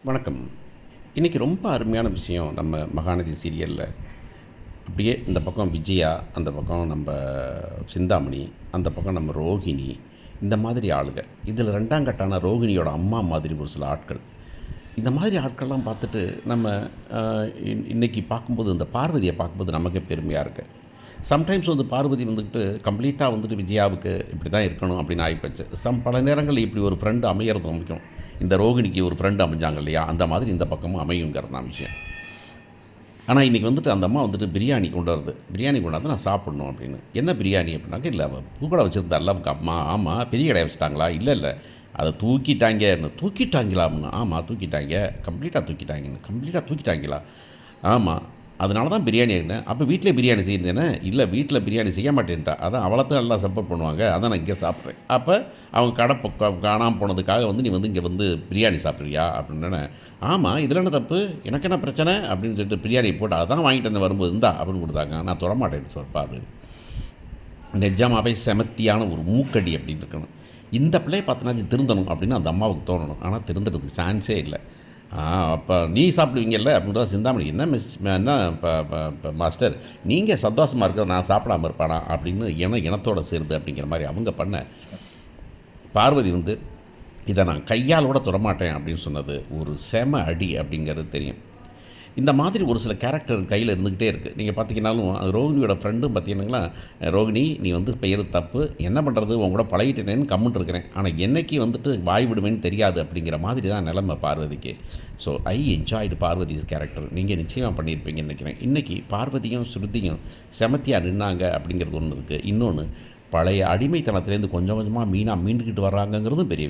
வணக்கம். இன்றைக்கி ரொம்ப அருமையான விஷயம் நம்ம மகாநதி சீரியலில். அப்படியே இந்த பக்கம் விஜயா, அந்த பக்கம் நம்ம சிந்தாமணி, அந்த பக்கம் நம்ம ரோஹிணி, இந்த மாதிரி ஆளுங்க. இதில் 2ஆம் கட்டான ரோஹிணியோட அம்மா மாதிரி ஒரு சில ஆட்கள். இந்த மாதிரி ஆட்கள்லாம் பார்த்துட்டு நம்ம இன்னைக்கு பார்க்கும்போது, இந்த பார்வதியை பார்க்கும்போது நமக்கே பெருமையாக இருக்குது. சம்டைம்ஸ் பார்வதி கம்ப்ளீட்டாக விஜயாவுக்கு இப்படி தான் இருக்கணும் அப்படின்னு ஆகிப்போச்சு. பல நேரங்கள் இப்படி ஒரு ஃப்ரெண்டு அமையிறது முக்கியம். இந்த ரோகிணிக்கு ஒரு ஃப்ரெண்டு அமைஞ்சாங்க இல்லையா, அந்த மாதிரி இந்த பக்கமும் அமையுங்கிறது தான் விஷயம். ஆனால் இன்றைக்கி அந்த அம்மா பிரியாணி கொண்டு வருது. பிரியாணி கொண்டாந்து நான் சாப்பிட்ணும் அப்படின்னு. என்ன பிரியாணி அப்படின்னாக்க, இல்லை பூக்கடை வச்சுருந்தால அவங்க அம்மா. ஆமாம், பெரிய கடையை வச்சுட்டாங்களா? இல்லை இல்லை, அதை தூக்கிட்டாங்கன்னு. தூக்கிட்டாங்களா அப்படின்னா, ஆமாம் தூக்கிட்டாங்க, கம்ப்ளீட்டாக தூக்கிட்டாங்கன்னு. கம்ப்ளீட்டாக தூக்கிட்டாங்களா? ஆமாம், அதனால தான் பிரியாணி ஆகினேன். அப்போ வீட்டிலே பிரியாணி செய்யிருந்தேனே. இல்லை, வீட்டில் பிரியாணி செய்ய மாட்டேன்ட்டா. அதான் அவளை தான் எல்லாம் சப்போர்ட் பண்ணுவாங்க, அதான் நான் இங்கே சாப்பிட்றேன். அப்போ அவங்க கடை காணாமல் போனதுக்காக நீ இங்கே பிரியாணி சாப்பிட்றியா அப்படின்னு. ஆமாம், இதில் என்ன தப்பு, எனக்கு என்ன பிரச்சனை அப்படின்னு சொல்லிட்டு பிரியாணி போட்டு அதான் வாங்கிட்டு வந்து வரும்போது இருந்தா அப்படின்னு கொடுத்தாங்க. நான் தொடமாட்டேன்னு சொல்ப்பா அப்படின்னு. நிஜமாகவே செமத்தியான ஒரு மூக்கடி அப்படின்னு இருக்கணும். இந்த பிள்ளையை பார்த்தினாச்சு திருந்தணும் அப்படின்னு அந்த அம்மாவுக்கு தோணணும். ஆனால் திருந்துறதுக்கு சான்ஸே இல்லை. அப்போ நீ சாப்பிடுவீங்கல்ல அப்படின்னு தான் சிந்தாமணி. என்ன என்ன இப்போ மாஸ்டர், நீங்கள் சந்தோஷமாக இருக்கிறத நான் சாப்பிடாமல் இருப்பானா அப்படின்னு இனத்தோடு சேருது அப்படிங்கிற மாதிரி அவங்க பண்ண. பார்வதி இதை நான் கையால் கூட தொடமாட்டேன் அப்படின்னு சொன்னது ஒரு செம அடி அப்படிங்கிறது தெரியும். இந்த மாதிரி ஒரு சில கேரக்டர் கையில் இருந்துக்கிட்டே இருக்குது. நீங்கள் பார்த்தீங்கன்னாலும் ரோகிணியோட ஃப்ரெண்டும் பார்த்தீங்கன்னா, ரோகிணி நீ பெயர் தப்பு, என்ன பண்ணுறது, உன் கூட பழகிட்டேனேன்னு கம்முன்ட்டு இருக்கிறேன், ஆனால் என்னைக்கு வாய் விடுவேன்னு தெரியாது அப்படிங்கிற மாதிரி தான் நிலைமை பார்வதிக்கு. So I enjoyed Parvathi's character. நீங்கள் நிச்சயமாக பண்ணியிருப்பீங்கன்னு நினைக்கிறேன். இன்றைக்கி பார்வதியும் ஸ்ருதியும் செமத்தியாக நின்னாங்க அப்படிங்கிறது ஒன்று இருக்குது. இன்னொன்று, பழைய அடிமைத்தனத்துலேருந்து கொஞ்சம் கொஞ்சமாக மீண்டுக்கிட்டு வர்றாங்கங்கிறதும் பெரிய